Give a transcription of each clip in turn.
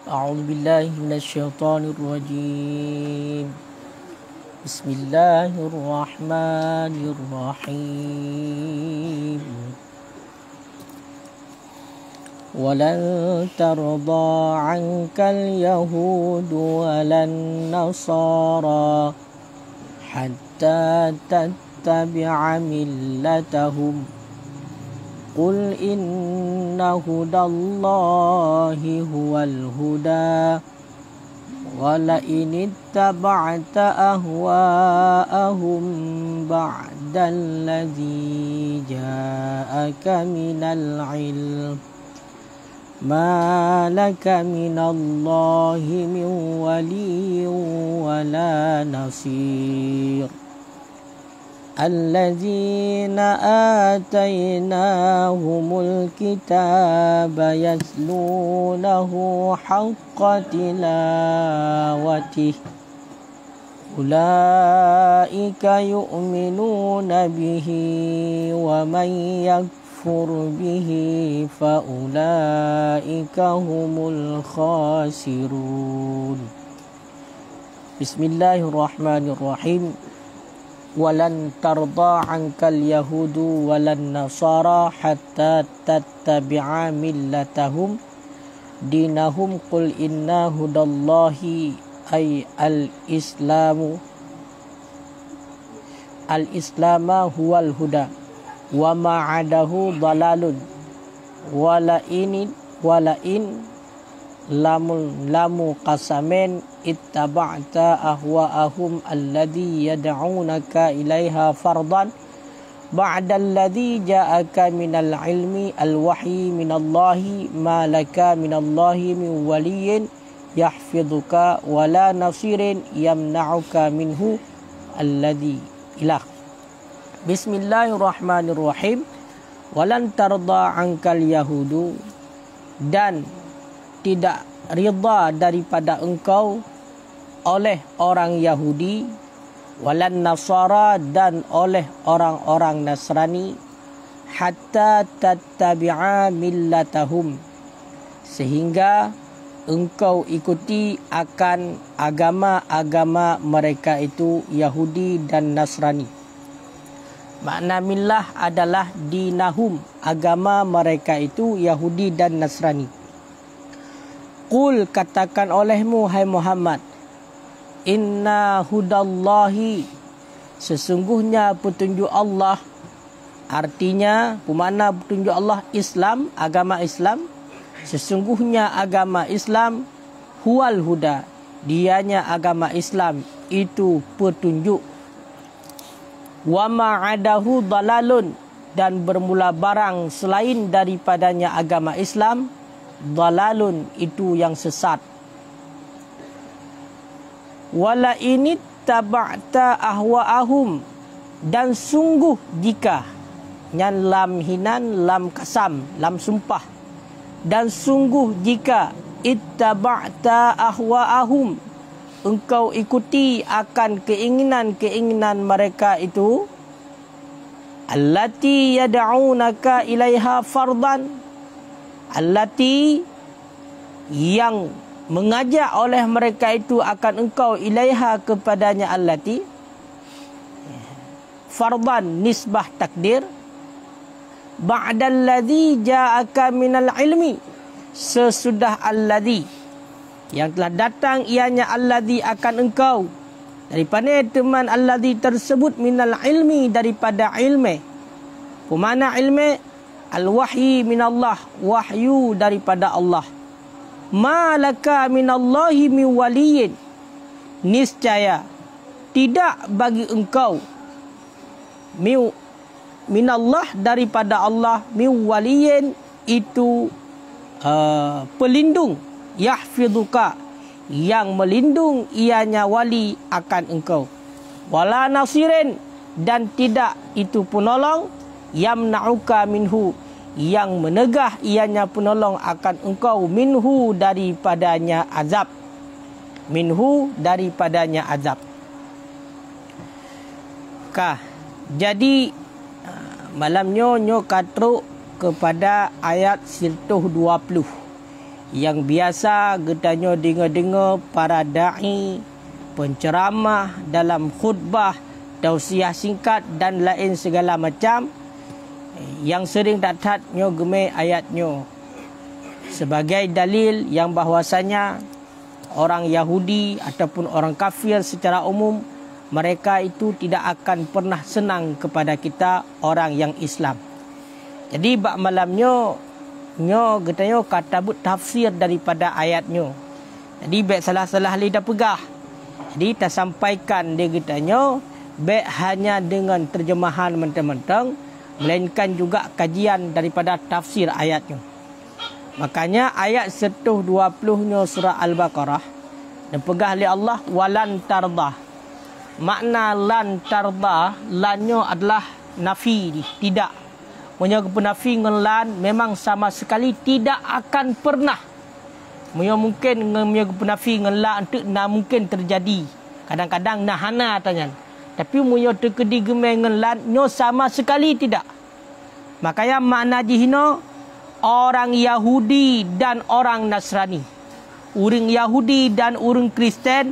أعوذ بالله من الشيطان الرجيم. بسم الله الرحمن الرحيم. ولن ترضى عنك اليهود ولا النصارى حتى تتبع ملتهم قل إن هدى الله هو الهدى ولئن اتبعت أهواءهم بعد الذي جاءك من العلم ما لك من الله من ولي ولا نصير الذين آتيناهم الكتاب يتلونه حق تلاوته أولئك يؤمنون به ومن يكفر به فأولئك هم الخاسرون. بسم الله الرحمن الرحيم. Walan tarda ankal yahudu walan nasara hatta tattabi'a millatahum dinahum qul inna hudallahi ay al-islamu huwal huda wa ma'adahu dalalun wala in lamu qasamin ittaba'ta ahwa'ahum alladhi yad'unaka ilaiha fardan ba'da alladhi ja'aka minal ilmi al-wahyi minallahi ma laka minallahi min waliyyin yahfiduka wala nasirin yamna'uka minhu alladhi ilah. Bismillahirrahmanirrahim. Walan tarda ankal yahudu, dan tidak ridha daripada engkau oleh orang Yahudi, walan Nasara, dan oleh orang-orang Nasrani, hatta tattabi'a millatahum, sehingga engkau ikuti akan agama-agama mereka itu Yahudi dan Nasrani. Makna millah adalah dinahum, agama mereka itu Yahudi dan Nasrani. Qul, katakan olehmu hai Muhammad, inna hudallahi, sesungguhnya petunjuk Allah, artinya pemakna petunjuk Allah Islam, agama Islam, sesungguhnya agama Islam huwal huda, dianya agama Islam itu petunjuk, wa ma'adahu dalalun, dan bermula barang selain daripadanya agama Islam, dalalun, itu yang sesat. Wala ini taba'ta ahwa'ahum, dan sungguh jika, nyan lam hinan lam kasam, lam sumpah, dan sungguh jika ittaba'ta ahwa'ahum, engkau ikuti akan keinginan-keinginan mereka itu, allati yad'unaka ilaiha fardan, allati, yang mengajak oleh mereka itu akan engkau ilaiha, kepadanya, allati fardan nisbah takdir, ba'dalladzi ja'aka minal ilmi, sesudah alladzi, yang telah datang ianya alladzi akan engkau, daripada teman alladzi tersebut, minal ilmi, daripada ilmu. Pemana ilmu? Al-wahyi minallah, wahyu daripada Allah. Ma laka minallahi min waliyyin, niscaya tidak bagi engkau minallah, daripada Allah, min waliyyin, itu pelindung, yahfiduka, yang melindung ianya wali akan engkau, wala nasirin, dan tidak itu penolong, yamna'uka minhu, yang menegah ianya penolong akan engkau, minhu, daripadanya azab, minhu, daripadanya azab. Jadi malam nyo katruk kepada ayat 120 yang biasa getanyo dengar-dengar para da'i, penceramah dalam khutbah, tausiah singkat dan lain segala macam, yang sering tak nyo gemai ayatnyo sebagai dalil yang bahwasanya orang Yahudi ataupun orang kafir secara umum, mereka itu tidak akan pernah senang kepada kita orang yang Islam. Jadi bak malamnyo nyo getanyo kata but tafsir daripada ayatnyo. Jadi baik salah-salah li dah pegah. Jadi tak sampaikan dia getanyo baik hanya dengan terjemahan mentang-mentang, melainkan juga kajian daripada tafsir ayatnya. Makanya ayat 120-nya surah Al-Baqarah dan pegah oleh Allah walan tardah. Makna lan tardah, lannya adalah nafi, tidak. Punya penafi dengan lan memang sama sekali tidak akan pernah. Punya mungkin punya penafi dengan lan itu mungkin terjadi. Kadang-kadang nahana tanya. Tapi punya terkedi gemai dengan lan nyo sama sekali tidak. Makanya makna jihino orang Yahudi dan orang Nasrani, orang Yahudi dan orang Kristen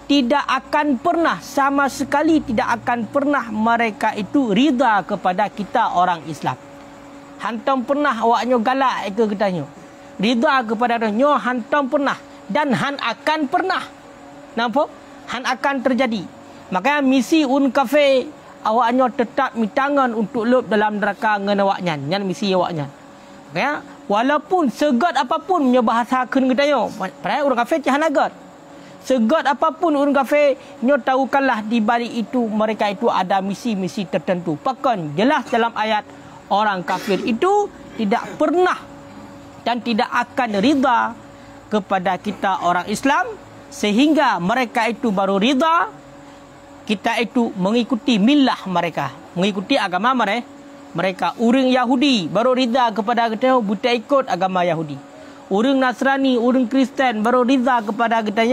tidak akan pernah, sama sekali tidak akan pernah mereka itu rida kepada kita orang Islam. Hantam pernah awaknyo galak ke ketanyo, rida kepada nyo hantam pernah, dan han akan pernah. Nampak? Han akan terjadi. Makanya misi un kafe awaknyo tetap mitangan untuk lop dalam neraka ngan awaknya. Nyan misi awaknya. Ya, walaupun segat apapun nyo bahasa keun ketanyo, padahal orang kafe cahan agat. Segat apapun orang kafe nyo tahukanlah di balik itu mereka itu ada misi-misi tertentu. Bahkan jelas dalam ayat orang kafir itu tidak pernah dan tidak akan rida kepada kita orang Islam, sehingga mereka itu baru rida kita itu mengikuti milah mereka, mengikuti agama mereka. Orang Yahudi baru rida kepada kita buta ikut agama Yahudi. Orang Nasrani, orang Kristen baru rida kepada kita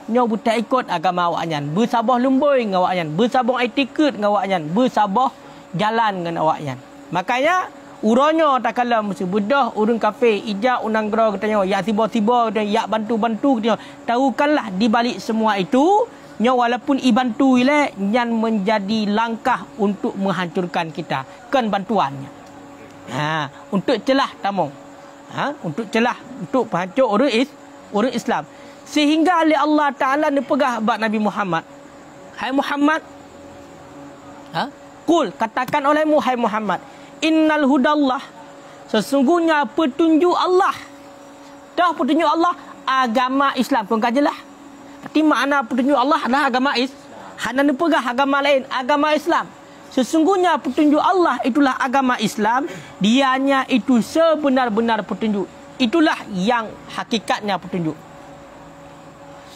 nyo buta ikut agama awaknyan. Bersabah lemboi dengan awaknyan, bersabah etiket dengan awaknyan, bersabah jalan dengan awaknyan. Makanya uronyo tak kala mesti bedah urang kafir ijak unang gera katanya ya tiba-tiba ya bantu-bantu katanya. Tahukanlah di balik semua itu nyo walaupun ibantu ile nyan menjadi langkah untuk menghancurkan kita kan bantuannya. Untuk celah tamu. Untuk celah untuk penghancur orang Islam. Sehingga oleh Allah Taala nepegah bab Nabi Muhammad. Hai Muhammad. Kul katakan olehmu hai Muhammad, innal hudallah, sesungguhnya petunjuk Allah. Dah petunjuk Allah agama Islam. Kau kajilah. Berarti makna petunjuk Allah adalah agama Hana nepegah agama lain, agama Islam. Sesungguhnya petunjuk Allah itulah agama Islam. Dianya itu sebenar-benar petunjuk. Itulah yang hakikatnya petunjuk.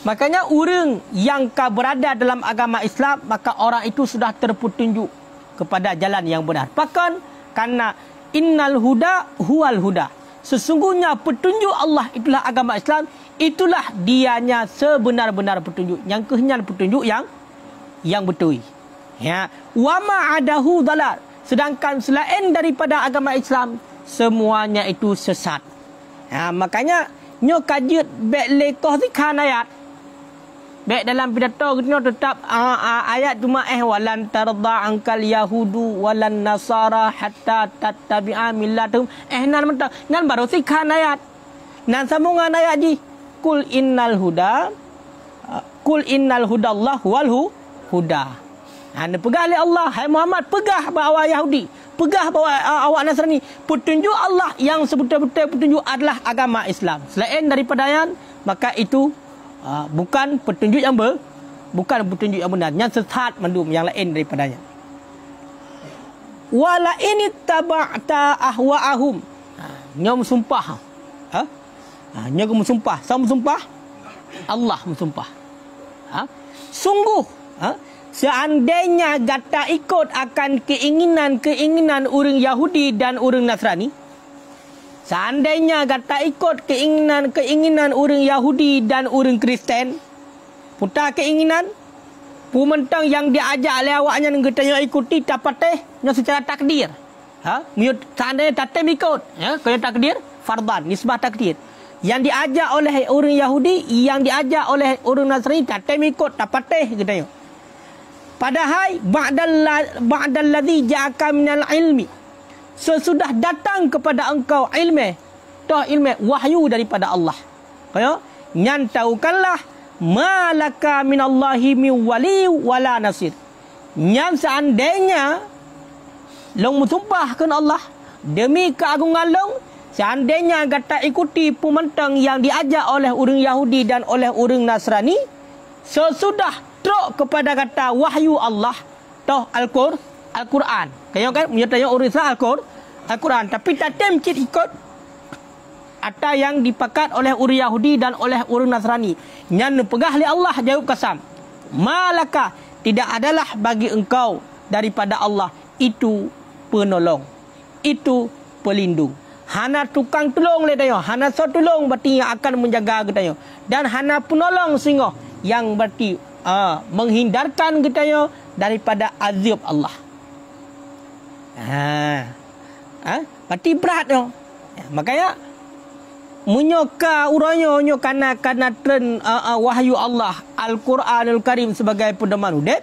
Makanya orang yang berada dalam agama Islam, maka orang itu sudah terpetunjuk kepada jalan yang benar. Bahkan karena innal huda huwal huda, sesungguhnya petunjuk Allah itulah agama Islam, itulah dianya sebenar-benar petunjuk. Yang kehendak petunjuk yang betul. Ya, wa ma adahu dalal, sedangkan selain daripada agama Islam semuanya itu sesat. Makanya nyo kajut bek lekoh tikhan ayat. Baik dalam pidato kita tetap ayat cuma walan tarda angkal yahudu walan nasara hatta tattabi'a millatum. Nan mentang ngan baru sikhan ayat. Nan sambungan ayat ji kul innal hudallah wal huda. Pegah oleh Allah, hai Muhammad, pegah bahawa Yahudi, pegah bahawa awak Nasrani, petunjuk Allah yang sebetul-betul petunjuk adalah agama Islam. Selain daripada yang maka itu bukan petunjuk yang bukan petunjuk yang benar, yang sesat mandum yang lain daripadanya. Wala ini taba'ta ahwa'ahum. Nyom sumpah. Nyom sumpah. Sama sumpah. Allah mensumpah. Sungguh. Seandainya gata ikut akan keinginan orang Yahudi dan orang Nasrani, seandainya gata ikut keinginan orang Yahudi dan orang Kristen, putar keinginan, pumentang yang diajak oleh awaknya yang kita ikuti dapat secara takdir. Seandainya tak ikut, kalau takdir fardan, nisbah takdir. Yang diajak oleh orang Yahudi, yang diajak oleh orang Nasrani, tak ikut, tak patih katanya. Padahal ba'dal ladzi ja'aka minal ilmi, sesudah datang kepada engkau ilmu, wahyu daripada Allah. Kaya nyan taukanlah malaka minallahi min wali wala nasir. Nyan seandainya long mensumpahkan Allah demi keagungan long, seandainya kata ikuti pementang yang diajak oleh orang Yahudi dan oleh orang Nasrani, sesudah truk kepada kata wahyu Allah, toh Al-Quran. Kaya kan menyertai orang Islam Al-Quran, tapi tak temcit ikut atau yang dipakat oleh orang Yahudi dan oleh orang Nasrani. Yang pegah oleh Allah jawab kasam. Malaka, tidak adalah bagi engkau daripada Allah itu penolong, itu pelindung. Hana tukang tolong le tayo, hana so tolong berarti yang akan menjaga kita yo. Dan hana penolong sehingga yang berarti menghindarkan kita yo daripada azab Allah. Berarti berat yo. Makanya menyoka uranyo nyo kana tren wahyu Allah Al-Quranul Karim sebagai pedoman udet,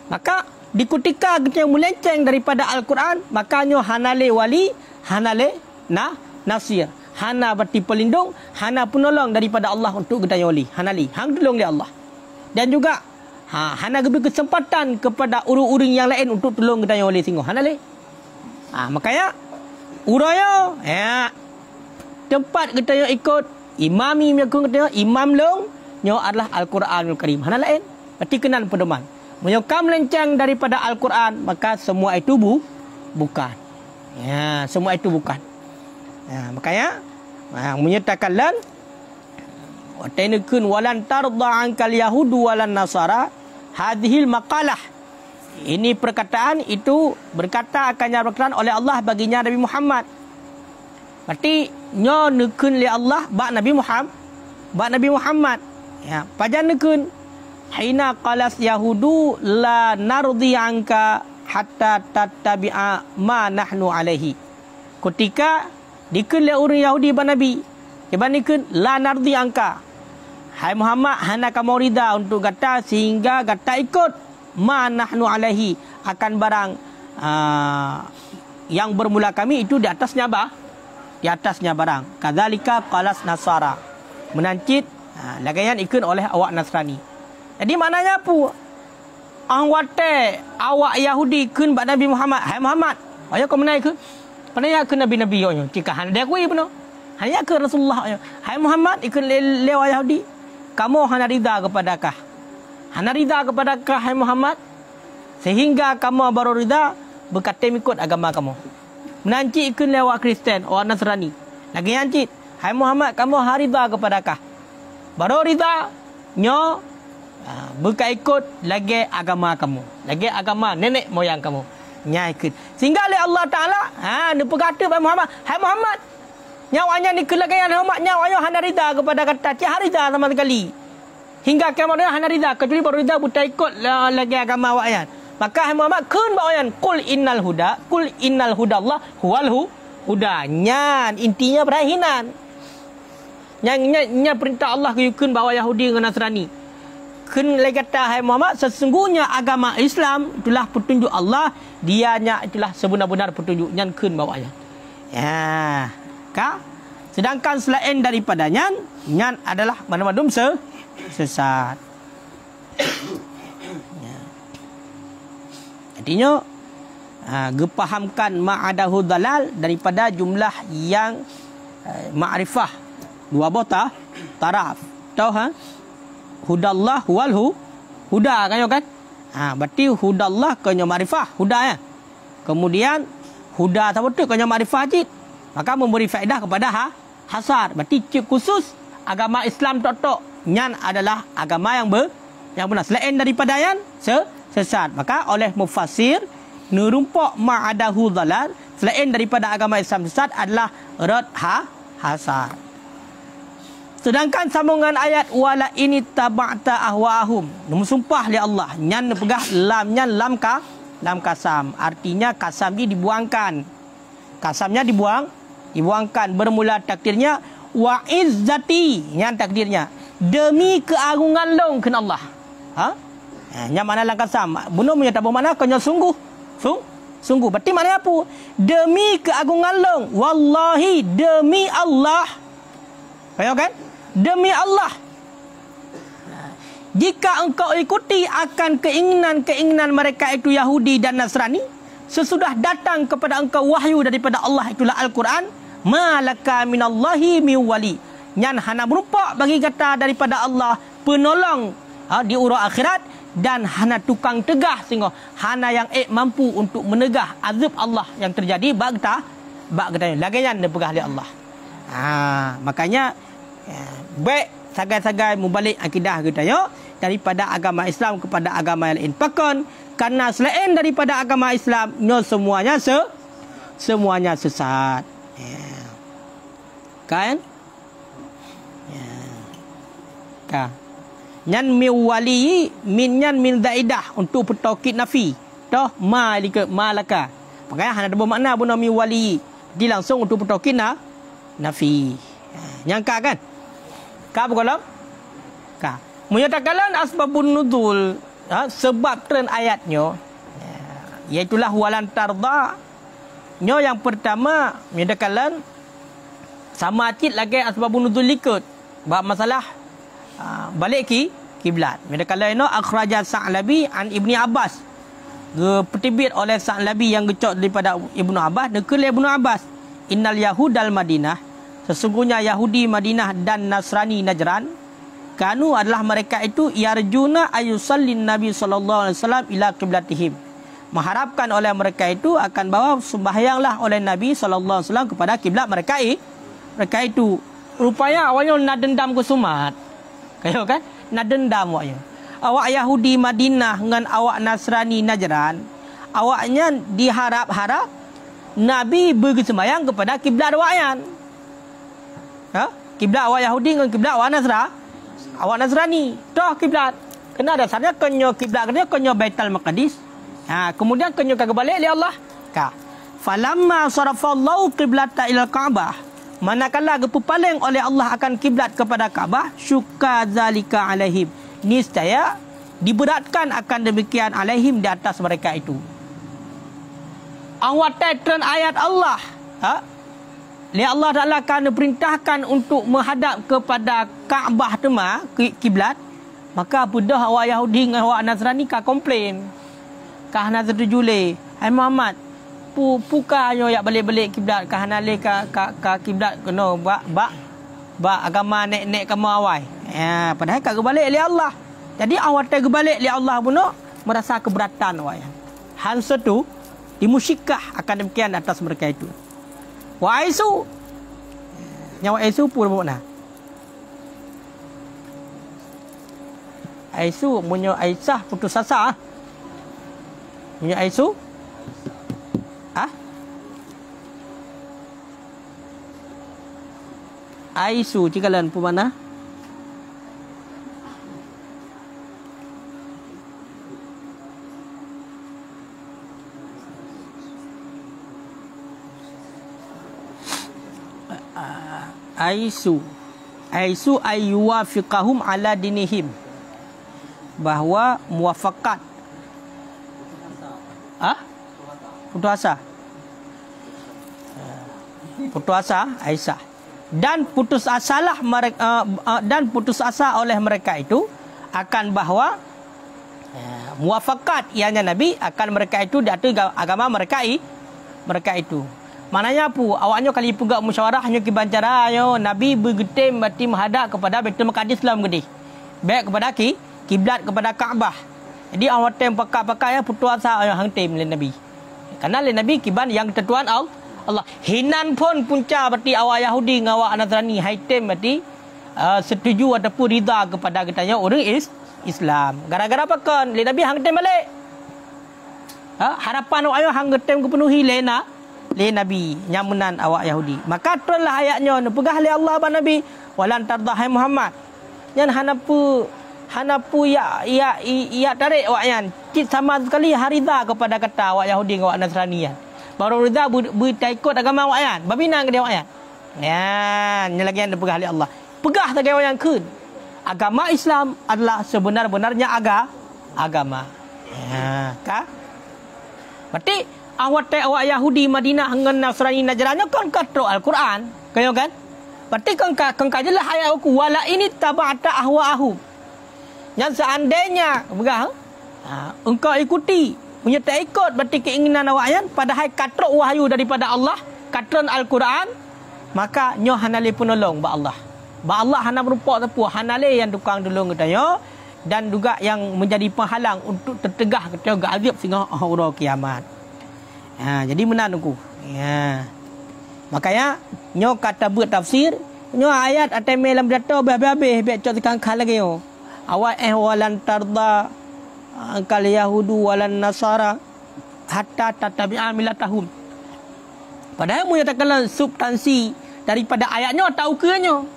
maka di ketika kita melenceng daripada Al-Quran, makanya hanale wali, hanale nasir, hana berarti pelindung, hana penolong daripada Allah untuk kita wali, hanali hang tolong dia Allah. Dan juga hana beri kesempatan kepada orang-orang yang lain untuk tolong kita wali singgo hanale. Makanya uranyo tempat kita yang ikut imami menyokong kita imam long nyo adalah Al-Quranul Karim. Hana lain berarti kenan pedoman. Menyokam lencang daripada Al-Quran, maka semua itu bukan. Semua itu bukan. Makanya menyatakan lan wa tainakun walan tarda ankal yahudu walan nasara hadhil maqalah. Ini perkataan itu berkata akan nyatakan oleh Allah baginya Nabi Muhammad. Berarti nyo nekun li Allah ba Nabi Muhammad. Pajan nekun hina qalas yahudu la nardi anka hatta tattabi'a ma nahnu alaihi. Ketika dikun li orang Yahudi ba Nabi, kebanikun la nardi anka. Hai Muhammad, hana kamu rida untuk kata sehingga kata ikut ma nahnu alaihi akan barang yang bermula kami itu di atasnya di atasnya barang. Kadzalika qalas nasara, menancit lagayan ikut oleh awak Nasrani. Jadi maknanya apa? Angwate awak Yahudi kun bak Nabi Muhammad. Hai Muhammad, ayo kau menai ke? Panaya ke nabi-nabi yo jika handa aku ibnu. Hanya ke Rasulullah yo. Hai Muhammad ikut lewa Yahudi. Kamu hana rida kepadakah? Hana rida kepadakah hai Muhammad? Sehingga kamu baru rida berkata ikut agama kamu. Menanci ikut lewat Kristen, orang Nasrani. Lagi yancit, hai Muhammad, kamu harida kepadakah? Baru rida, nyo buka ikut lagi agama kamu, lagi agama nenek moyang kamu. Nya ikut. Sehingga oleh Allah Taala, dia berkata kepada Muhammad, hai Muhammad, nyawanya ni kelagayan Muhammad, nyawanya hana rida kepada kata, tiada harida sama sekali. Hingga kiamat dia hana rida, kecuali baru rida buta ikut lagi agama awaknya. Maka Muhammad kun bawayan kul innal huda Allah huwal huda. Nyan intinya perahinan. Nya perintah Allah ke kun bawa Yahudi dengan Nasrani. Kun lagi kata hai Muhammad, sesungguhnya agama Islam itulah petunjuk Allah, dianya itulah sebenar-benar petunjuk. Nyan kun bawanya. Sedangkan selain daripadanya, nyan adalah mana-mana sesat. Artinya gepahamkan ma'adahu dalal daripada jumlah yang ma'rifah dua bota taraf. Tahu hudallah wal huda kan? Berarti hudallah kanya ma'rifah huda ya. Kemudian huda apa tu kanya ma'rifah jid. Maka memberi faedah kepada hasar. Berarti khusus agama Islam tok nyan adalah agama yang benar. Selain daripada yang sesat. Maka oleh mufassir nerumpak ma'adahu dalal selain daripada agama Islam sesat adalah rad hasar. Sedangkan sambungan ayat wala ini taba'ta ahwa'ahum, sumpah li Allah, nyan pegah lamnya lam kasam. Artinya kasam ini dibuangkan. Kasamnya dibuangkan. Bermula takdirnya wa izzati, yang takdirnya demi keagungan long kena Allah. Yang mana lang kasam. Bunuh punya tabung mana kena sungguh. Sungguh. Berarti mana apa? Demi keagungan long. Wallahi, demi Allah. Faham kan? Demi Allah. Jika engkau ikuti akan keinginan mereka itu Yahudi dan Nasrani, sesudah datang kepada engkau wahyu daripada Allah, itulah Al-Quran, malaka minallahi min wali. Yang hana berupa bagi kata daripada Allah penolong di urang akhirat, dan hana tukang tegah sehingga hana yang mampu untuk menegah azab Allah yang terjadi bagta lagaian dipegah oleh Allah. Makanya baik sagai-sagai mubalik akidah kita daripada agama Islam kepada agama yang lain. Pakon karena selain daripada agama Islam semuanya sesat. Kan? Kan? Nyan miwali minyan min zaidah untuk bertaukid nafi. Toh malaka. Makanya hanya ada bermakna guna miwali. Dia langsung untuk bertaukid nafi. Nyangka kan? Ka berkolom? Ka. Menyatakan asbabun nuzul, sebab turun ayatnya, iaitulah walan tarda. Yang pertama menyatakan sama akid lagi asbabun nuzul ikut bab masalah balik kiblat. Menyatakan ini akhraja Sa'labi an Ibni Abbas. Petibit oleh Sa'labi yang gecok daripada Ibnu Abbas, nekal Ibnu Abbas. Innal yahudal Madinah, sesungguhnya Yahudi Madinah dan Nasrani Najran, kanu adalah mereka itu yarjuna ayusallin Nabi sallallahu alaihi wasallam ila qiblatihim. Mengharapkan oleh mereka itu akan bawa sembahyanglah oleh Nabi sallallahu alaihi wasallam kepada kiblat mereka itu. Rupanya awalnya nak dendam ke Sumat. Kayo kan? Nak dendam awaknya. Awak Yahudi Madinah dengan awak Nasrani Najran, awaknya diharap-harap Nabi bagi sembahyang kepada kiblat awaknya. Kiblat awak Yahudi dengan kiblat awak Nasrani. Toh kiblat. Kena dasarnya kenyo kiblat kenyo Baitul Maqdis. Kemudian kenyo kagak balik li Allah. Falamma sarafallahu qiblata ila Ka'bah. Manakala gepupaling oleh Allah akan kiblat kepada Ka'bah, syukka zalika alaihim. Niscaya diberatkan akan demikian alaihim di atas mereka itu. Awat tren ayat Allah. Li Allah Ta'ala akan perintahkan untuk menghadap kepada Kaabah tema kiblat, maka budak awak Yahudi dengan awak Nasrani ka komplain. Kah nak terjule, hai Muhammad, puka yo yak balik-balik kiblat kah nale ka kiblat kena ba agama nek kamu awai. Padahal kagak balik li Allah. Jadi awak teh balik li Allah puno merasa keberatan awak. Hal setu dimusyikah akan demikian atas mereka itu. Wa aisu nyawa aisu pun bermakna aisu munyo Aisyah putus asa. Munyo aisu aisu cikalan pun mana aisu ayyuwafiqahum ala dinihim, bahwa muwafakat putus asa Aisyah, dan putus asalah mereka dan putus asa oleh mereka itu akan bahwa muwafakat ianya Nabi akan mereka itu di atas agama mereka itu. Mananya pu awaknya kali pegak musyawarah hanya kibancara yo Nabi bergetem berarti menghadap kepada Baitul Maqdis Islam gede. Baik kepada kiblat kepada Kaabah. Jadi awak tem pakak-pakak ya putus asa yang hang tem le Nabi. Karena le Nabi kiban yang ketentuan Allah. Hinan pun punca berarti awak Yahudi dengan awak Nasrani haitem berarti setuju ataupun rida kepada katanya orang Islam. Gara-gara apa kan le Nabi hang tem balik. Harapan awak hang tem kepenuhi le Nabi nyamunan awak Yahudi. Maka turunlah ayatnya pegah le Allah ba Nabi walan tardahai Muhammad. Yang hanapu ya tarik awak yan. Sama sekali harida kepada kata awak Yahudi dengan awak Nasrani yan. Baru rida berikut agama awak yan. Babina ke dia awak yan. Ya, ini lagi yang dipegah oleh Allah. Pegah tak kaya yang kun. Agama Islam adalah sebenar-benarnya agama. Ya, kah? Berarti awak Yahudi Madinah dengan Nasrani Najrannya kan kata Al-Quran. Kaya kan? Berarti kan kajelah ayat aku wala ini tabata ahwa'ahum. Yang seandainya engkau ikuti, punya tak ikut berarti keinginan awaknya padahal katrok wahyu daripada Allah, katron Al-Quran, maka nyo hanale penolong ba Allah. Ba Allah hana merupak tepu hanale yang tukang tolong katanya dan juga yang menjadi penghalang untuk tertegah ketika azab sehingga hari kiamat. Jadi menan aku. Ya. Makanya nyo kata buat tafsir, nyo ayat atame dalam data habis-habis biar cok tekan khal lagi yo. Awak walan tarda kal yahudu walan nasara hatta tatabi'a millatahum. Padahal mu nyatakan substansi daripada ayatnya tahu kenyo.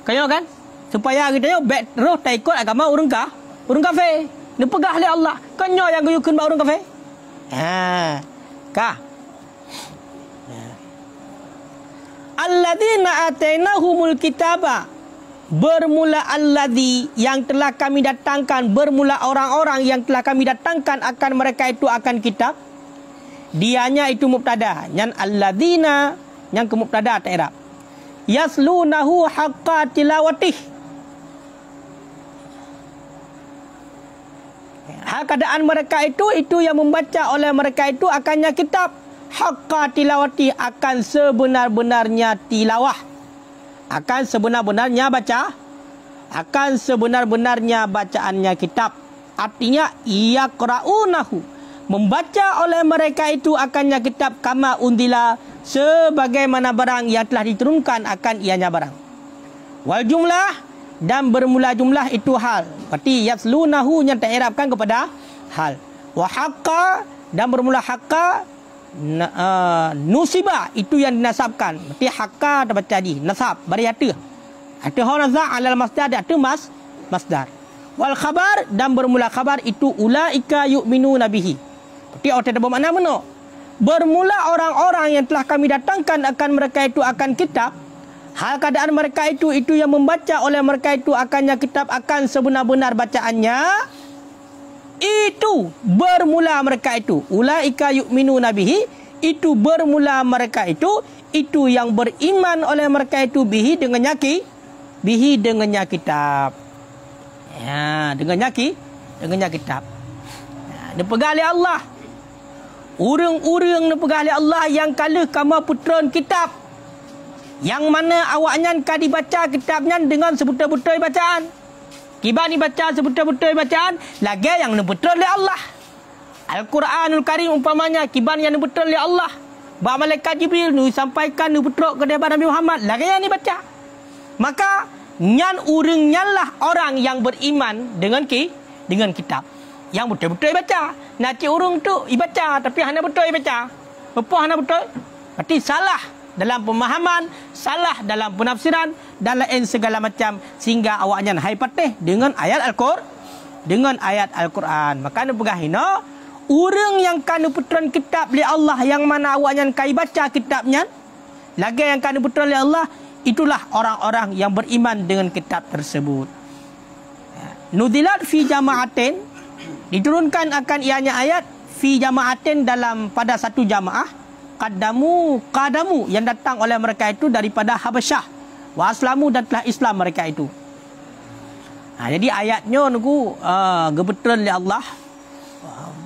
Kayo kan? Supaya kita baik terus tak ikut agama orang kafir. Dia pegah oleh Allah. Kenyo yang guyukun ba orang kafir? Kah? Alladzina atainahumul kitaba. Bermula alladzi yang telah kami datangkan, bermula orang-orang yang telah kami datangkan akan mereka itu akan kitab. Dianya itu mubtada. Yang alladzina yang ke mubtada tak i'rab. Yaslunahu haqqa tilawatih. Keadaan mereka itu yang membaca oleh mereka itu akannya kitab haqqa tilawati, akan sebenar-benarnya tilawah, akan sebenar-benarnya baca, akan sebenar-benarnya bacaannya kitab. Artinya yaqra'unahu, membaca oleh mereka itu akannya kitab kama undila, sebagaimana barang yang telah diturunkan akan ianya barang. Wal jumlah, dan bermula jumlah itu hal. Berarti yaslunahu yang ta'irabkan kepada hal. Wa haqqa, dan bermula haqqa nusiba, itu yang dinasabkan. Berarti haqqa dapat jadi nasab bari atu. Atu haraza alal masdar, atu masdar. Wal khabar, dan bermula khabar itu ulaika yu'minuna bihi. Berarti ada bermakna mana? Bermula orang-orang yang telah kami datangkan akan mereka itu akan kitab. Hal keadaan mereka itu yang membaca oleh mereka itu akannya kitab, akan sebenar-benar bacaannya. Itu bermula mereka itu. Ulaika yu'minuna bihi. Itu bermula mereka itu yang beriman oleh mereka itu bihi dengannya kitab. Ya, dengannya kitab. Dia pegang oleh Allah. Urang-urang nepegah oleh Allah yang kala kama putran kitab, yang mana awaknya kan dibaca kitabnya dengan sebetul-betul bacaan. Kibar ni baca sebetul-betul bacaan, lagi yang neputran oleh Allah. Al-Quranul Karim umpamanya kibar yang neputran oleh Allah. Ba malaikat Jibril nu sampaikan neputran kepada Nabi Muhammad, lagi yang dibaca. Maka nyan urang nyanlah orang yang beriman dengan kitab, yang betul-betul baca. Nak urung tu ibaca tapi hanya betul ibaca. Apa hanya betul? Berarti salah dalam pemahaman, salah dalam penafsiran dan lain segala macam, sehingga awaknya hai patih dengan ayat Al-Quran. Maka anu pegahina urang yang kanu putran kitab li Allah, yang mana awaknya kai baca kitabnya, lagi yang kanu putran li Allah, itulah orang-orang yang beriman dengan kitab tersebut. Nudilat fi jama'atin, diturunkan akan ianya ayat fi jama'atin pada satu jamaah. Qadamu yang datang oleh mereka itu daripada Habasyah. Wa aslamu, dan telah Islam mereka itu. Jadi ayatnya nunggu gebetulan oleh Allah.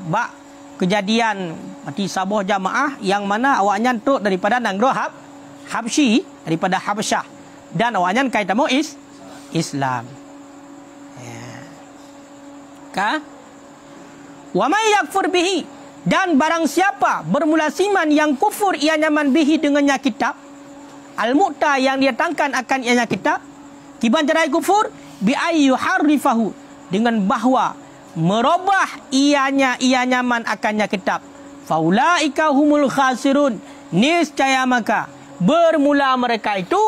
Bak kejadian mati sabuh jamaah yang mana awaknya tuk daripada Nangro Habsyi, daripada Habasyah, dan awaknya kaitan mau Islam. Kah? Wa may yakfur bihi, dan barang siapa bermula siman yang kufur ia nyaman bihi dengannya kitab, al-mu'ta yang didatangkan akan ianya kitab, kiban jarai kufur bi ayyu harifahu, dengan bahwa merubah ia nyaman akannya kitab, faulaika humul khasirun, niscaya maka bermula mereka itu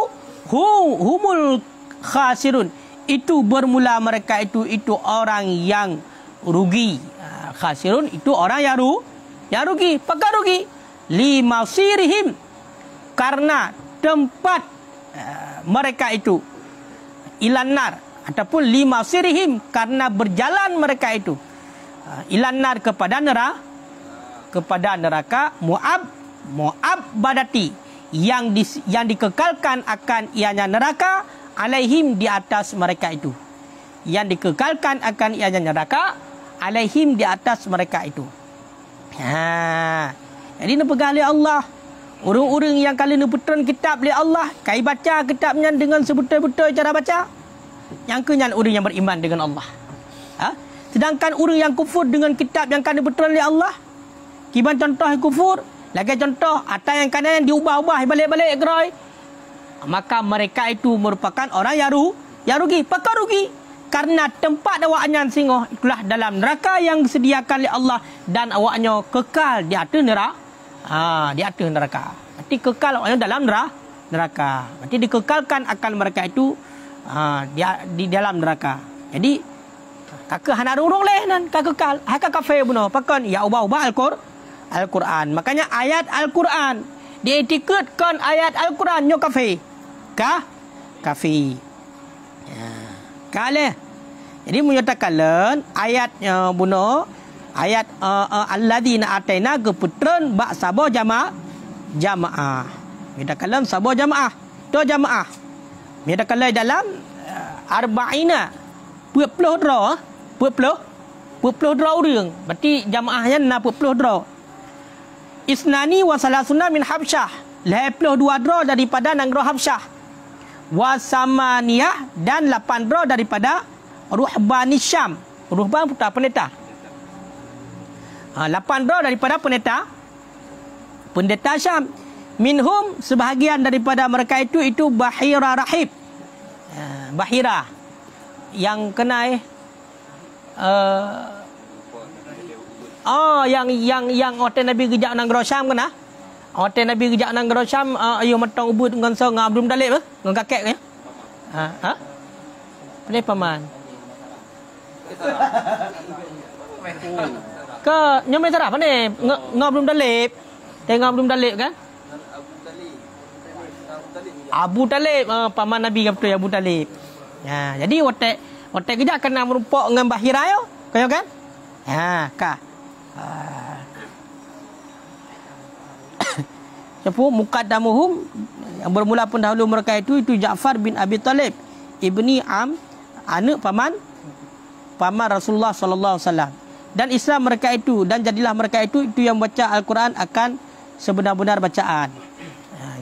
humul khasirun, itu bermula mereka itu orang yang rugi. Khasirun itu orang yang rugi. Pakar rugi. Limasirihim, karena tempat mereka itu ilanar ataupun lima sirihim, karena berjalan mereka itu ilanar kepada neraka mu'abbadati, yang dikekalkan akan ianya neraka, alaihim di atas mereka itu, yang dikekalkan akan ianya neraka, alaihim di atas mereka itu. Jadi nak pegang oleh Allah. Orang-orang yang kalau nak putran kitab oleh Allah, kai baca kitabnya dengan sebetul-betul cara baca, yang kenyan orang yang beriman dengan Allah. Sedangkan orang yang kufur dengan kitab yang kena putran oleh Allah, kiban contoh yang kufur, lagi contoh atau yang kanan yang diubah-ubah balik-balik gerai, maka mereka itu merupakan orang yang rugi, pakar rugi. Karena tempat awaknya singoh itulah dalam neraka yang disediakan oleh Allah, dan awaknya kekal di atas neraka. Di atas neraka. Berarti kekal awaknya dalam neraka. Berarti dikekalkan akan mereka itu di dalam neraka. Jadi kakak hana rung leh nan kakekal. Haka kafe buno pakon ya ubah-ubah Al-Quran. Makanya ayat Al-Quran dietiketkan ayat Al-Quran nyo kafe. Kafe. Kale. Jadi menyatakan ayatnya buno ayat alladzina ataina keputran bak sabo jamaah. Menyatakan sabo jamaah. To jamaah. Menyatakan dalam arba'ina 40 draw, 40 draw orang. Berarti jamaahnya 40 draw. Isnani wa salasuna min Habsyah. 82 draw daripada negara Habsyah. Wasamaniyah, dan 8 draw daripada Ruhbani Syam. Ruhban putar pendeta. 8 draw daripada pendeta Syam. Minhum, sebahagian daripada mereka itu Bahira Rahib. Bahira yang kena yang hotel Nabi gejak nang Syam kena. Hotel Nabi gejak nang Syam ayo matang ubud dengan so ngabdum dalib dengan kakek ya. Ini paman. Ke nyomai sarap ni ngabdum dalib. Tengok ngabdum dalib kan? Abu Talib, paman Nabi betul Abu Talib. Jadi hotel gejak kena merupak dengan Bahira yo. Kau kan? Kah. Siapa muqaddamuhum, yang bermula pendahulu mereka itu Ja'far bin Abi Talib ibni anak paman Rasulullah sallallahu alaihi wasallam. Dan Islam mereka itu, dan jadilah mereka itu yang baca Al-Quran akan sebenar-benar bacaan.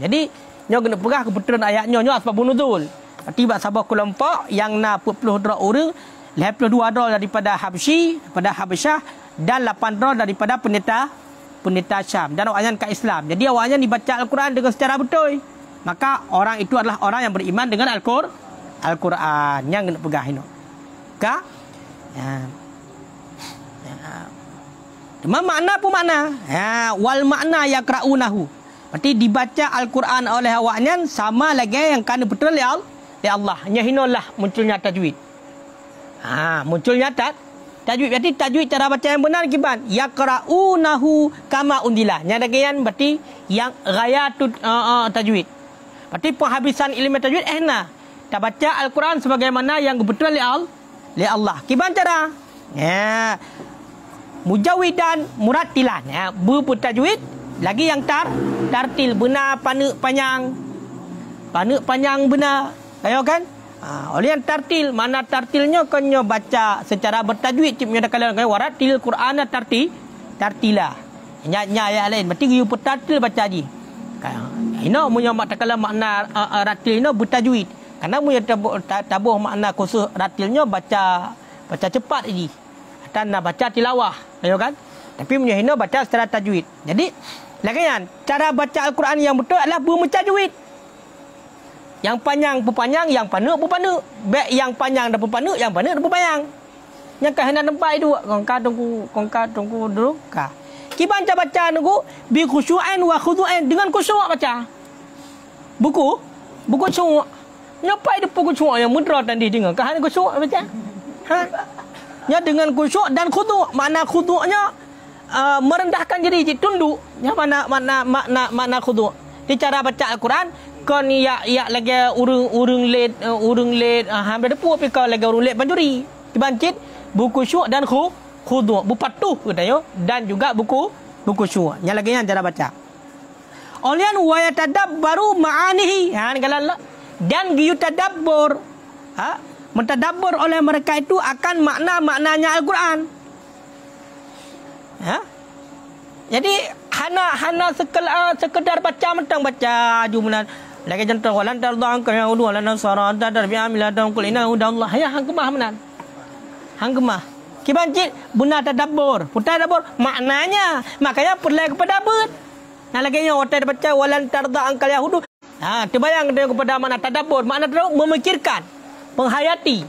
Jadi nyo kena pegah kebetulan ayatnya nyo asbab nuzul. Tiba sabah kelompok yang na 40 dra orang, 82 dra daripada Habsyah, dan 8 dra daripada pendeta Syam, dan awaknya ke Islam. Jadi awaknya dibaca Al-Quran dengan secara betul. Maka orang itu adalah orang yang beriman dengan Al-Quran yang kena pegah ini. Ka? Makna pun makna. Wal makna yakra'unahu. Berarti dibaca Al-Quran oleh awaknya sama lagi yang kena betul oleh Allah. Hanya hinolah munculnya tajwid. Munculnya tajwid. Berarti tajwid cara baca yang benar kiban. Yakra'unahu kama undilah. Yang dagian berarti yang ghayatut tajwid. Berarti penghabisan ilmu tajwid kita baca Al-Quran sebagaimana yang betul oleh Allah. Kiban cara? Mujawidan murattilan. Bertajwid. Lagi yang tartil benar panjang benar. Ayo kan? Oleh yang tartil, mana tartilnya kena baca secara bertajwid. Cip menyatakan waratil Qur'ana tartila. Nya ayat lain. Berarti you bertartil baca ji. Ino punya makna ratil ino bertajwid. Karena punya tabuh makna khusus ratilnya baca cepat ji. Dan nak baca tilawah. Ayo kan? Tapi punya hina baca secara tajwid. Jadi lagian cara baca Al-Quran yang betul adalah bertajwid. Yang panjang berpanjang, yang pendek berpendek. Baik yang panjang dan berpendek, yang pendek dan berpanjang. Yang kah hendak nampak itu, kongka tunggu dulu. Kah. Kiban baca nunggu bi khusyu'an wa khudu'an, dengan khusyuk baca. Buku khusyuk. Nyapa itu buku khusyuk yang mudah tadi dengar. Kah hendak khusyuk baca? Ya dengan khusyuk dan khudu'. Makna khudu'nya merendahkan diri, tunduk. Ya makna khudu'. Di cara baca Al-Quran kau ni ya lagi urung late hampir depu tapi kau lagi urung late panjuri dibancit buku syuk dan khudu bupatuh katanya dan juga buku syuk yang lagi yang cara baca olian wa yatadabbaru ma'anihi ni kalau dan giyu tadabbur mentadabbur oleh mereka itu akan maknanya Al-Quran. Jadi hana sekedar baca mentang baca jumlah lagi contoh walan tarda'an ka yahudu walan nasara tadarbi amiladum qul inna hudallah ya hang gemah menan hang gemah kibancit buna tadabbur maknanya makanya perlu kepada ber nah lagi nya hotel baca walan tarda'an ka yahudu terbayang kepada makna tadabbur makna memikirkan menghayati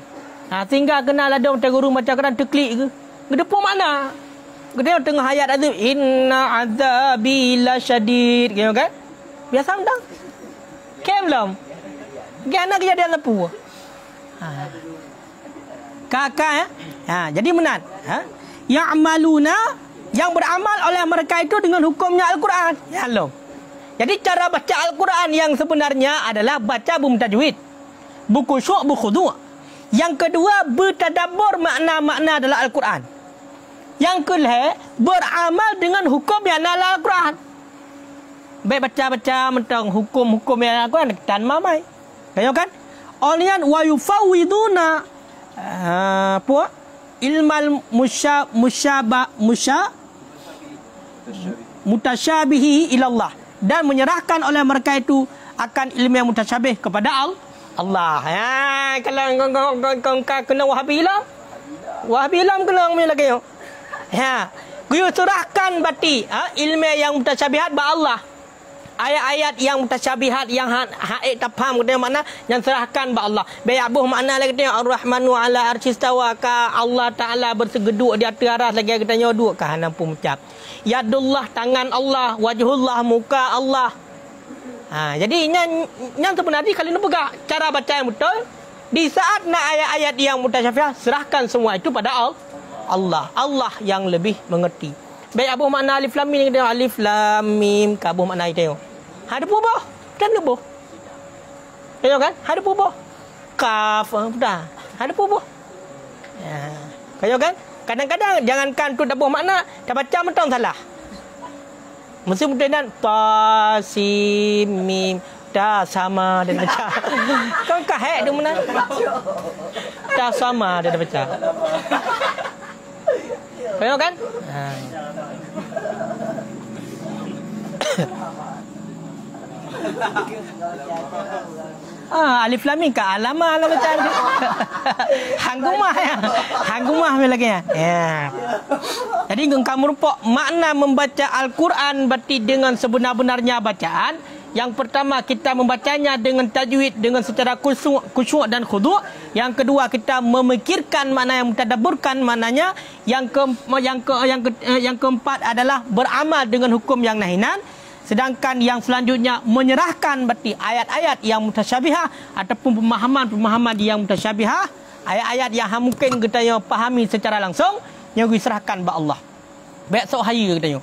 sehingga kenal ada orang guru macam Quran terklik ke depa makna dia tengah hayat azab inna azabi lasyadid gitu kan biasa undang belum gana kejadian lepu kakak jadi menan ya'maluna yang beramal oleh mereka itu dengan hukumnya Al-Quran ya Allah. Jadi cara baca Al-Quran yang sebenarnya adalah baca bertajwid buku syuk buku khudu'. Yang kedua bertadabbur makna-makna dalam Al-Quran. Yang kedua, beramal dengan hukum yang dalam Al-Quran. Baik baca-baca tentang hukum-hukum yang dalam Al-Quran dan mamai. Kayo kan? Olian wa yufawwiduna ilmal mutasyabihi ilallah dan menyerahkan oleh mereka itu akan ilmu yang mutasyabih kepada Allah. Kalau kau kena Wahabi Ilam kena orang lagi. Kuyu serahkan bati ilmu yang mutasyabihat ba Allah. Ayat-ayat yang mutasyabihat yang haid tak faham kata makna yang serahkan ba Allah. Bayabuh makna lagi tengok Ar-Rahmanu ala arsyistawa ka Allah Taala bersegeduk di atas aras lagi katanya duduk ka hanam pun ucap. Yadullah tangan Allah, wajhullah muka Allah. Jadi yang sebenarnya kalau nak pegang cara baca yang betul di saat nak ayat-ayat yang mutasyabihat serahkan semua itu pada Allah yang lebih mengerti. Baik apa makna alif lam mim kita alif lam mim ka apa makna itu tengok. Ada bubuh dan bubuh. Tengok kan? Ada bubuh. Kaf dah. Ada bubuh. Tengok kan? Kadang-kadang jangankan tu dah bubuh makna dah baca mentang salah. Mesti betul dan ta sim mim dah sama dia baca. Kau kahek dia mana? Dah sama dia baca. Tengok kan? Alif lam mim ka alama lah baca. Hangumah lagi ya. Jadi engkau merupakan makna membaca Al-Quran berarti dengan sebenar-benarnya bacaan. Yang pertama kita membacanya dengan tajwid dengan secara khusyuk dan khudu'. Yang kedua kita memikirkan makna yang mentadabburkan maknanya. Yang keempat adalah beramal dengan hukum yang nahinan. Sedangkan yang selanjutnya menyerahkan berarti ayat-ayat yang mutasyabihah ataupun pemahaman yang mutasyabihah, ayat-ayat yang mungkin kita pahami secara langsung yang diserahkan ba Allah. Baik sok hari katanya.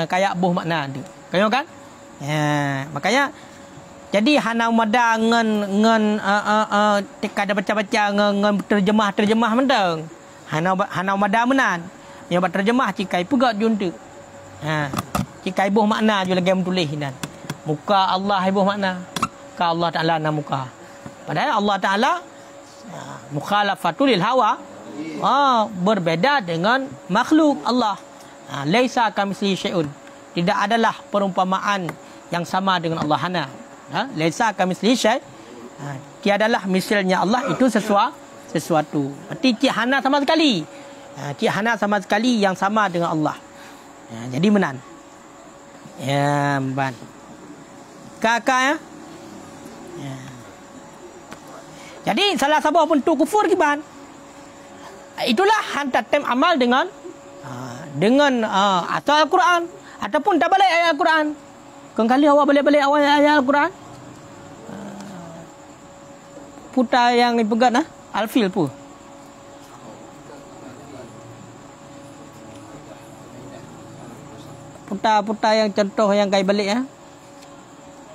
Kayak buh makna dia. Kayo kan? Makanya jadi hana mada ngen kada baca-baca ngen terjemah mentang. Hana mada menan. Yang berterjemah cikai pegat junta. Cikai buh makna je lagi menulis dan muka Allah ibuh makna. Ka Allah Taala na muka. Padahal Allah Taala mukhalafatul lil hawa. Berbeza dengan makhluk Allah. Laisa kamitslihi syai'un. Tidak adalah perumpamaan yang sama dengan Allah hana. Laisa kamitslihi syai'. Tiadalah misalnya Allah itu sesuatu. Berarti tidak hana sama sekali. Tidak hana sama sekali yang sama dengan Allah. Jadi menan. Ban. Kakak ya. Jadi salah satu bentuk kufur kiban. Itulah hantar tem amal dengan atau Al-Quran ataupun tak balik ayat Al-Quran. Kali awak balik-balik awal ayat Al-Quran. Putar yang dipegat Al-Fil pun. Putar yang contoh yang kai balik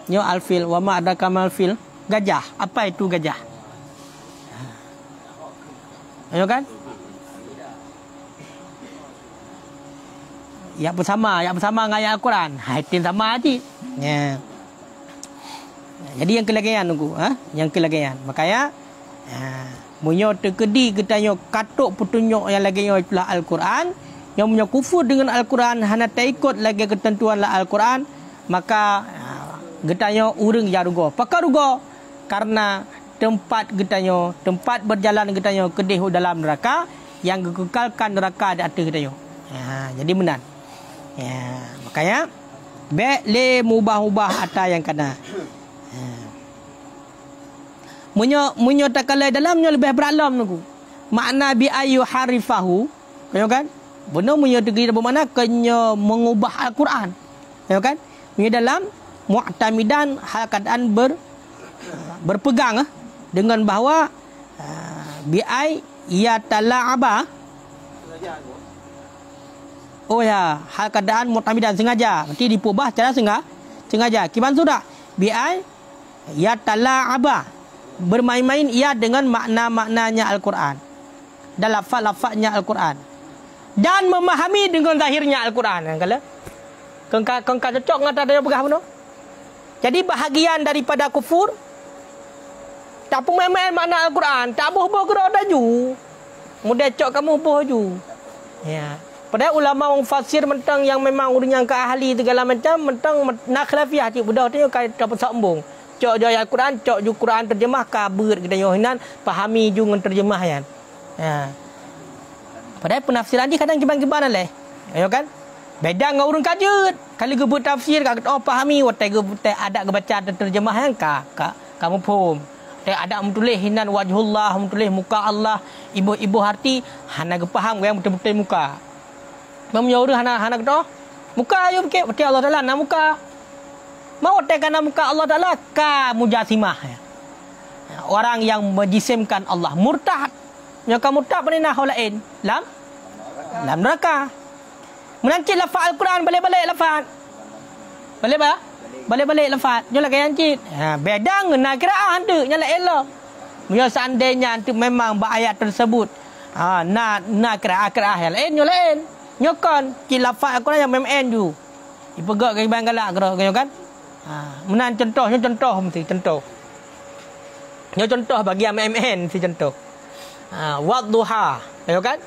Nyo al-fil. Wa ma adraka mal fil. Gajah. Apa itu gajah? Ayo kan? Yang bersama dengan ayat Al-Quran. Itu sama aja. Ya. Jadi yang kelagaian tunggu, yang kelagaian. Makanya munyo terkedi ketanyo katuk petunjuk yang lagi itulah Al-Quran, yang munyo kufur dengan Al-Quran hana tak ikut lagi ketentuan lah Al-Quran, maka getanyo urang ya rugo. Pakar rugo karena tempat getanyo, tempat berjalan getanyo kedih dalam neraka yang kekalkan neraka di atas getanyo. Jadi benar. Ya, makanya le mubah-ubah ata yang kena. Munyo takalai dalamnya lebih beralam nunggu. Makna bi ayu harifahu, kan? Benar munyo tegri bermakna kenyo mengubah Al-Quran. Kan? Munyo dalam mu'tamidan hal keadaan berpegang dengan bahawa bi ay ya tala'aba. Oh ya, hal keadaan mu'tamidan sengaja. Berarti dipubah secara sengaja. Kiban sudah. Bi'ai ya tala'aba. Bermain-main ia dengan makna-maknanya Al-Quran. Dan lafaz-lafaznya Al-Quran. Dan memahami dengan zahirnya Al-Quran. Kau cocok dengan tanda yang pegah benar. Jadi bahagian daripada kufur. Tak pun main-main makna Al-Quran. Tak boh-boh gerak daju. Mudah cok kamu boh ju. Ya. Padahal ulama mufasir mentang yang memang yang ke ahli segala macam mentang nak khilafiyah ti budak tu kai dapat sambung. Cok jo Al-Quran, cok ju Quran terjemah kabur kita yohinan fahami ju dengan terjemah kan. Ya. Padahal penafsiran dia kadang giban-gibanan leh. Ya kan? Beda dengan urang kajut. Kali gebut tafsir kak oh fahami watai gebut ada kebaca terjemah yang kamu faham. Ada menulis hinan wajhullah, menulis muka Allah, ibu-ibu hati hana gepaham yang betul-betul muka. Memnyuruh anak-anak tu muka ayo ke betul Allah Taala nak muka mau tekan muka Allah Taala ka mujasimah orang yang menjisimkan Allah murtad yang kamu murtad pernah holain lam neraka menancit lafaz Al-Quran balik-balik lafaz balik-balik lafaz nyolah kayan cit beda dengan qiraah anda nyala elok munyo seandainya tu memang ayat tersebut na qiraah yang lain nyolah lain nyokon kilafat Al-Quran yang MMN ju. Dipegak ke ibang galak kira kan. Menan contoh mesti contoh. Nyo contoh bagi MMN si contoh. Wadduha, ya kan?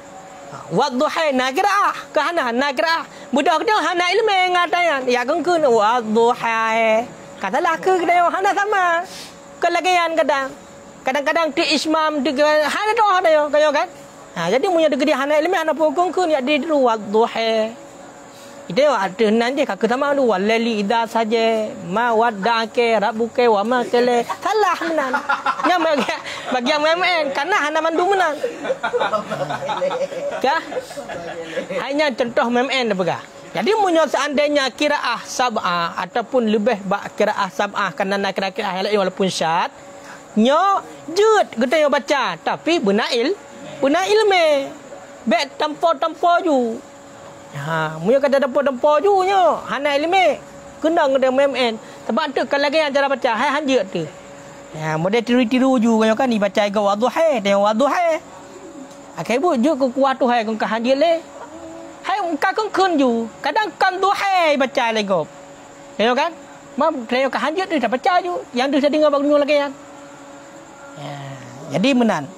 Wadduha nagrah ke hana nagrah. Budak dia hana ilmu ngatayan. Ya keun wadduha. Katalah ke dia hana sama. Kelagian kadang-kadang di ismam di hana doh dia kayo kan? Jadi punya degree hana ilmu hana pokong kun ya di ruwad duha. Itu ada nanti kak sama lu walali ida saja ma wadake rabuke wa ma kele salah menan. Nya bagi MMN karena hana mandu menan. Kah? Hanya contoh MMN bega. Jadi munyo seandainya qiraah sab'ah ataupun lebih qiraah sab'ah karena nak qiraah lain walaupun syad nyo jut kita yo baca tapi benail ilmu. Bek tempo ju. Munya kata tempo ju nyo. Hana ilmu. Kena dengan MMN. Sebab tu kalau lagi yang cara baca hai hanjut tu. Model tiru-tiru ju kan dibaca ke wadduha, tengok wadduha. Akai bu ju ku kuat tu hai kau hanjut le. Hai ka kun ju. Kadang kan duha baca le gop. Tengok kan? Mam tengok hanjut tu dah baca ju. Yang tu saya dengar bagus lagi kan. Jadi menan.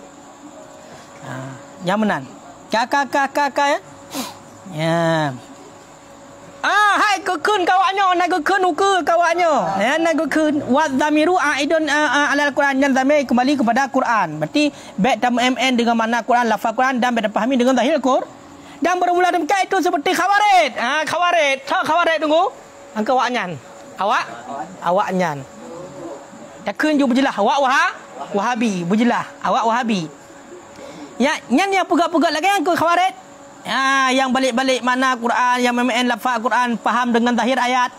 Yang menan. Kakak ya. Ya. Hai kekun kawaknya, nak kekun ukur kawaknya. Ya, nak kekun wa dhamiru aidun ala al-Quran dan dhamir kembali kepada Quran. Berarti baik tam MN dengan makna Quran, lafaz Quran dan dipahami dengan zahir Quran. Dan bermula demikian itu seperti khawarid. Khawarid tunggu. Angka waknyan. Awaknyan. Takun ju berjelah Wahabi berjelah awak Wahabi. Ya, yang pegak-pegak lagi yang khawarid. Yang balik-balik makna Quran, yang MMN lafaz Quran faham dengan zahir ayat.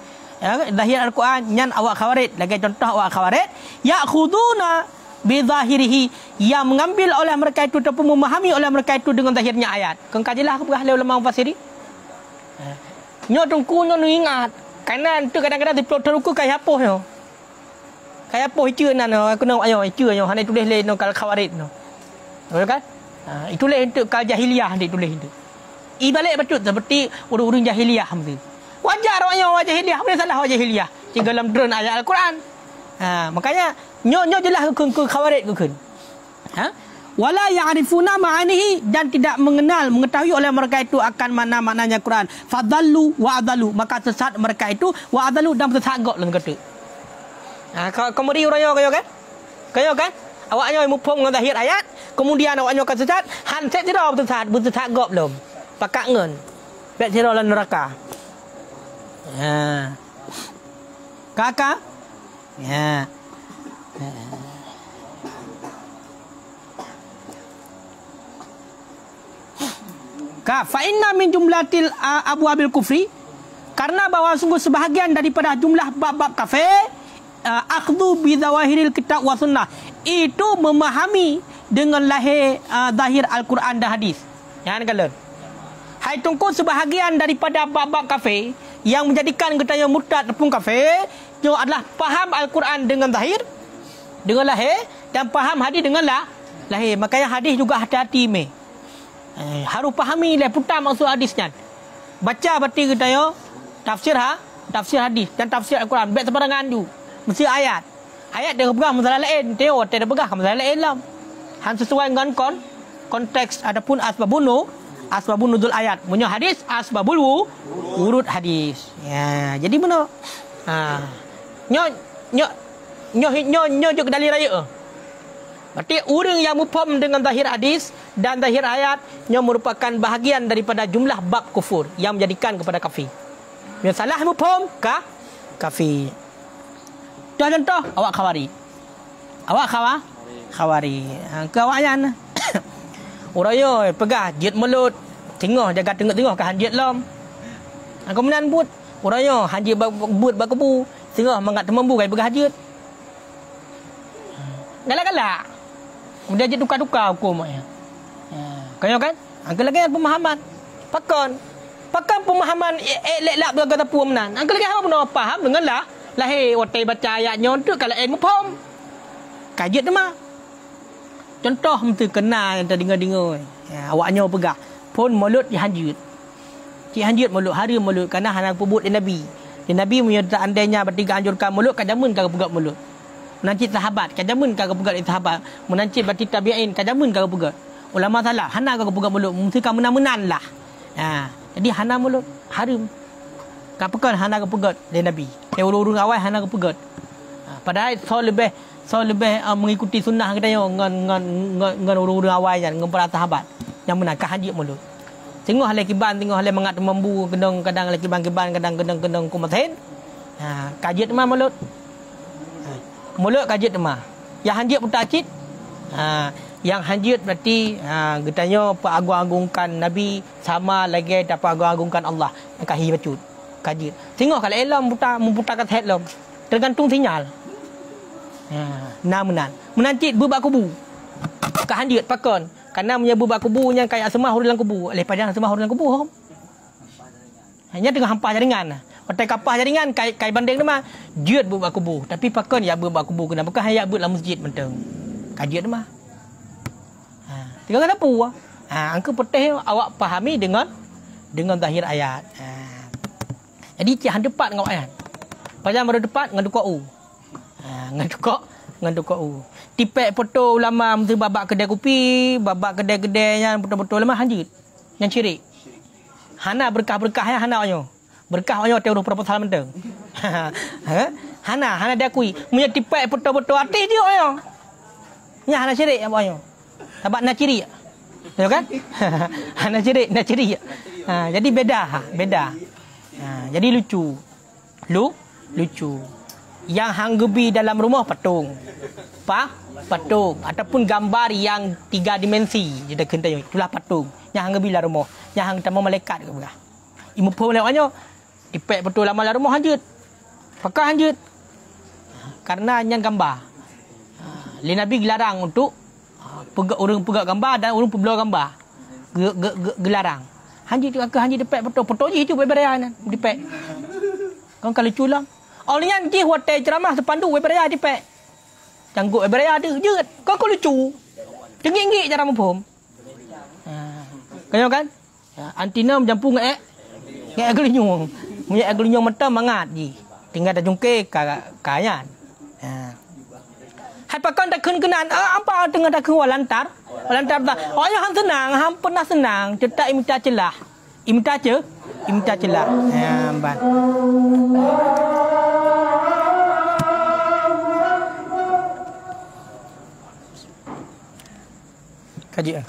Zahir Al-Quran nyan awak khawarid. Lagi contoh awak khawarid, ya'khuduna bi zahirihi, yang mengambil oleh mereka itu ataupun memahami oleh mereka itu dengan zahirnya ayat. Kengkajilah aku pegah ulama mufassiri. Nyo tungku nyo ingat. Karena tu kadang-kadang di plot ruku kai hapus nyo. kayak apa hicu nan aku nak ayo hicu ayo han tulis lain no kal khawarid no. Betul kan? Itu lain untuk kal jahiliyah dia tulis itu. Ibalik betul seperti urung-urung jahiliyah mesti. Wajar orang jahiliyah, apa salah orang jahiliyah? Tinggal dalam drone ayat Al-Quran. Makanya nyo jelas ke khawarid ke. Wala ya'rifuna ma'anihi, dan tidak mengetahui oleh mereka itu akan makna-maknanya Quran. Fadallu wa adalu, maka sesat mereka itu, wa adalu, dan sesat gok lang kata. Kemudian orang kan? Kayo kan? Awaknya mupung dengan zahir ayat, kemudian awaknya akan sesat, han set tidak bersesat gok belum. Pakak ngen. Pek sira lan neraka. Kakak. Fa inna min jumlatil abwabil kufri, karena bahwa sungguh sebahagian daripada jumlah bab-bab kafir, akhdhu bi zawahiril kitab wa sunnah, itu memahami dengan lahir zahir Al-Quran dan hadis. Yang kalian hai tungku sebahagian daripada bab-bab kafir yang menjadikan katanya murtad ataupun kafir, itu adalah faham Al-Quran dengan zahir, dengan lahir, dan faham hadis dengan lahir. Makanya hadis juga hati-hati meh. Harus pahami lah putar maksud hadisnya. Baca berarti katanya tafsir hadis dan tafsir Al-Quran. Baik sebarangan tu. Mesti ayat. Ayat dia pegang masalah lain, teori dia pegang masalah lain lah. Han sesuai dengan konteks adapun asbabun nuzul ayat. Punya hadis asbabul wurud hadis. Ya, jadi benar. Nyo juga dalil raya. Berarti orang yang mufham dengan zahir hadis dan zahir ayat, nyo merupakan bahagian daripada jumlah bab kufur yang menjadikan kepada kafir. Yang salah mufham kafir. Contoh awak khawari. Awak khawari. Ke awak yan. Orang yo pegah jit mulut, tengok jaga tengok ke hanjit lom. Kemudian but orang yo hanjit but bakebu, tengok mangat temembu kai pegah jit. Galak-galak. Kemudian dia tukar-tukar hukum. Kaya kan? Angka lagi pemahaman. Pakan pemahaman elak berkata puam nan. Angka lagi apa pun faham dengan lahir watai baca ayatnya untuk kalau ilmu faham. Kajian mah. Contoh mesti kena yang terdengar-dengar. Awaknya pegah. Pun mulut dihanjut. Cik hanjut mulut, hari mulut. Kerana hana pebut di Nabi. Di Nabi menyerta andainya bertiga anjurkan mulut, kajamun kagak pegat mulut. Menancit sahabat, kajamun kagak pegat sahabat. Menancit berarti tabi'in, kajamun kagak pegat. Ulama salah, hana kagak pegat mulut. Mesti kamu menan lah. Jadi hana mulut, harum. Kapakan hana kagak pegat di Nabi. Urung-urung awal hana kagak pegat. Padahal so lebih mengikuti sunnah katanya dengan urung-urung awal kan, dengan para sahabat. Yang benar, kahanjit mulut. Tengok halai kiban, tengok halai mengat membu, kadang halai kiban-kiban, kadang kumatin. Kajit mah mulut. Mulut kajit mah. Yang hanjit pun takcit. Yang hanjit berarti katanya agung-agungkan Nabi sama lagi dapat agung-agungkan Allah. Yang kahi bacut. Kajit. Tengok kalau elam memputarkan head lom. Tergantung sinyal. Menan. Menancit berbak kubu. Kahanjit pakon. Karena menyebut bak kubu yang kayak semah dalam kubu. Oleh padang semah dalam kubu. Hanya tengah hampah jaringan. Otak kapah jaringan kai banding tu mah jiut berbak kubu. Tapi pakon ya berbak kubu kena bukan hayat buat dalam masjid menteng. Kajiat mah. Tinggal kata pu. Angka petih awak pahami dengan zahir ayat. Jadi cik depat dengan ayat. Pasal baru depat dengan dukau. Dengan dukau. Tipek foto ulama mesti babak kedai kopi, babak kedai-kedai yang betul-betul lama hanjit. Yang syirik. Hana berkah-berkah yang hana onyo. Berkah onyo te urus proposal menteng. Hana diakui. Punya tipek foto-foto artis dia onyo. Nya hana syirik apa onyo. Sebab nak ciri. Tahu kan? Hana syirik, nak ciri. Jadi beda. Jadi lucu. Lucu. Yang hanggebi dalam rumah patung. Patung ataupun gambar yang 3 dimensi kita kena tengok itulah patung yang hang bila rumah yang hang tamu malaikat ke belah imu pun lewatnya ipek betul lama lah rumah hanjut pakai hanjut karena yang gambar li Nabi gelarang untuk orang pegang gambar dan orang pembela gambar gelarang hanjut ke hanjut ipek betul foto je itu beberan dipek kan kalau culam olehnya di hotel ceramah sepandu beberan dipek Canggut beraya ada je. Kau lucu. Cengik-ngik cara mempom. Kau kan? Antina menjampu ngek. Ngek gelinyung. Punya gelinyung mata mangat ji. Tinggal dah jungke kayan. Hai pakon tak kenan apa tengah tak kewa lantar. Lantar dah. Oh ya han senang, han pernah senang. Cetak imita celah. Imita celah. Ban. Kaji